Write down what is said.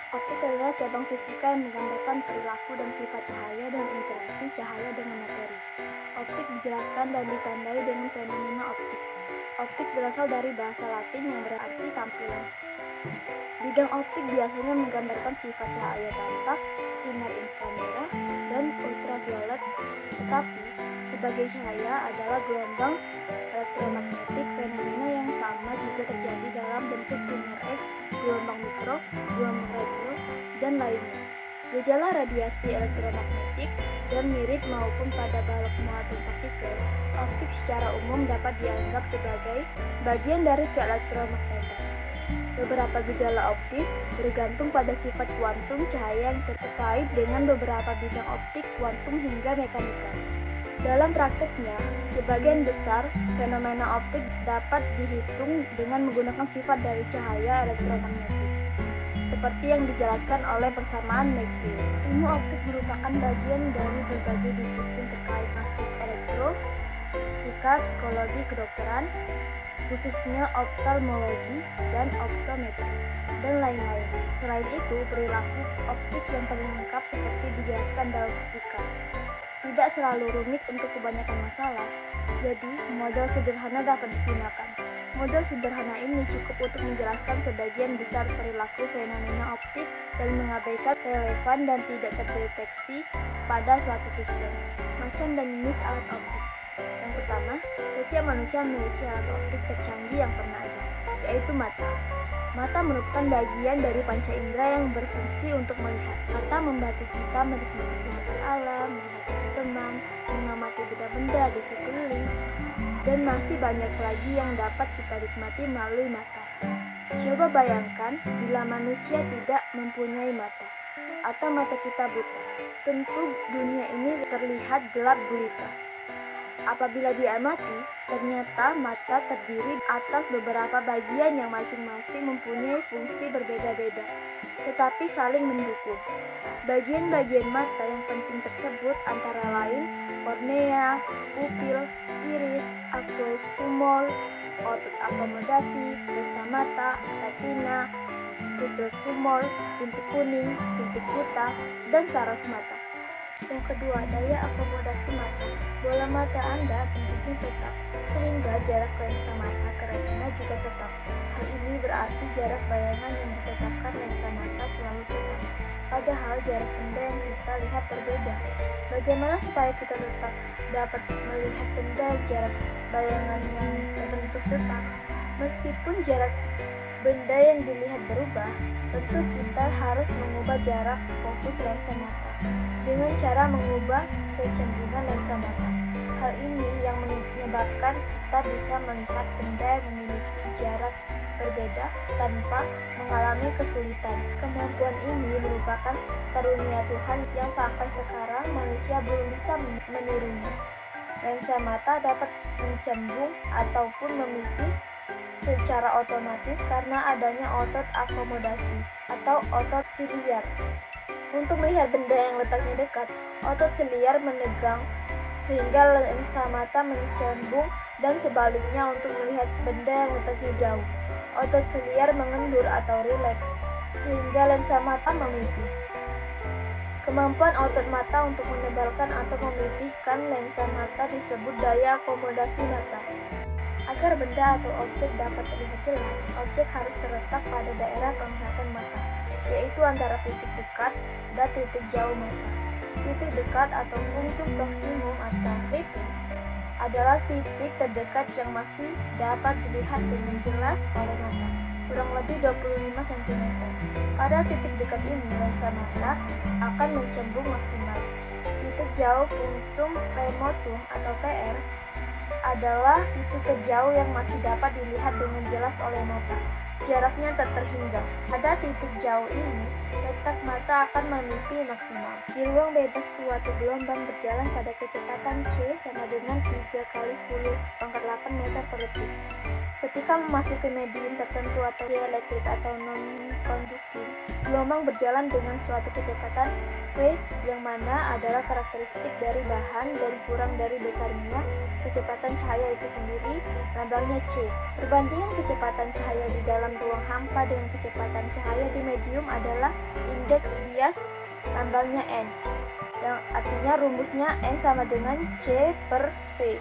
Optik adalah cabang fisika yang menggambarkan perilaku dan sifat cahaya dan interaksi cahaya dengan materi. Optik dijelaskan dan ditandai dengan fenomena optik. Optik berasal dari bahasa Latin yang berarti tampilan. Bidang optik biasanya menggambarkan sifat cahaya tampak, sinar inframerah, dan ultraviolet. Tetapi, sebagai cahaya adalah gelombang elektromagnetik, fenomena yang sama juga terjadi dalam bentuk sinar X, gelombang mikro, gelombang radio, dan lainnya. Gejala radiasi elektromagnetik dan mirip maupun pada balok muatan partikel, optik secara umum dapat dianggap sebagai bagian dari keelektromagnetan. Beberapa gejala optis bergantung pada sifat kuantum cahaya yang terkait dengan beberapa bidang optik, kuantum hingga mekanika. Dalam prakteknya, sebagian besar fenomena optik dapat dihitung dengan menggunakan sifat dari cahaya elektromagnetik, seperti yang dijelaskan oleh persamaan Maxwell. Ilmu optik merupakan bagian dari berbagai disiplin terkait masuk elektro, fisika, psikologi, kedokteran, khususnya oftalmologi dan optometri, dan lain-lain. Selain itu, perilaku optik yang paling lengkap seperti dijelaskan dalam fisika tidak selalu rumit untuk kebanyakan masalah, jadi model sederhana dapat digunakan. Model sederhana ini cukup untuk menjelaskan sebagian besar perilaku fenomena optik dan mengabaikan relevan dan tidak terdeteksi pada suatu sistem. Macam dan jenis alat optik. Yang pertama, setiap manusia memiliki alat optik tercanggih yang pernah ada, yaitu mata. Mata merupakan bagian dari panca indera yang berfungsi untuk melihat. Mata membantu kita menikmati keindahan alam, melihat teman, mengamati benda-benda di sekeliling, dan masih banyak lagi yang dapat kita nikmati melalui mata. Coba bayangkan bila manusia tidak mempunyai mata, atau mata kita buta. Tentu dunia ini terlihat gelap gulita. Apabila diamati, ternyata mata terdiri atas beberapa bagian yang masing-masing mempunyai fungsi berbeda-beda, tetapi saling mendukung. Bagian-bagian mata yang penting tersebut antara lain kornea, pupil, iris, aqueous humor, otot akomodasi, lensa mata, retina, vitreous humor, bintik kuning, bintik buta, dan saraf mata. Yang kedua, daya akomodasi mata. Bola mata Anda tentunya tetap, sehingga jarak lensa mata ke retina juga tetap. Hal ini berarti jarak bayangan yang ditetapkan lensa mata selalu tetap. Padahal jarak benda yang kita lihat berbeda. Bagaimana supaya kita tetap dapat melihat benda jarak bayangan yang terbentuk tetap? Meskipun jarak benda yang dilihat berubah, tentu kita harus mengubah jarak fokus lensa mata dengan cara mengubah kecenderungan lensa mata. Hal ini yang menyebabkan kita bisa melihat benda yang memiliki jarak berbeda tanpa mengalami kesulitan. Kemampuan ini merupakan karunia Tuhan yang sampai sekarang manusia belum bisa menirunya. Lensa mata dapat mencembung ataupun memipih secara otomatis karena adanya otot akomodasi atau otot siliar. Untuk melihat benda yang letaknya dekat, otot siliar menegang sehingga lensa mata mencembung, dan sebaliknya untuk melihat benda yang letaknya jauh, otot siliar mengendur atau rileks sehingga lensa mata memipih. Kemampuan otot mata untuk menebalkan atau memipihkan lensa mata disebut daya akomodasi mata. Agar benda atau objek dapat terlihat jelas, objek harus terletak pada daerah penglihatan mata, yaitu antara titik dekat dan titik jauh mata. Titik dekat atau punktum proksimum atau PP adalah titik terdekat yang masih dapat dilihat dengan jelas oleh mata, kurang lebih 25 cm. Pada titik dekat ini, lensa mata akan mencembung maksimal. Titik jauh punktum remotum atau PR adalah titik terjauh yang masih dapat dilihat dengan jelas oleh mata. Jaraknya tak terhingga. Pada titik jauh ini, letak mata akan memipih maksimal. Di ruang bebas, suatu gelombang berjalan pada kecepatan c sama dengan 3 kali 10 pangkat 8 meter per detik. Ketika memasuki medium tertentu atau dielektrik atau non-conducting, gelombang berjalan dengan suatu kecepatan v V, yang mana adalah karakteristik dari bahan dan kurang dari besarnya kecepatan cahaya itu sendiri, lambangnya C. Perbandingan kecepatan cahaya di dalam ruang hampa dengan kecepatan cahaya di medium adalah indeks bias, lambangnya N. Yang artinya rumusnya N sama dengan C per V.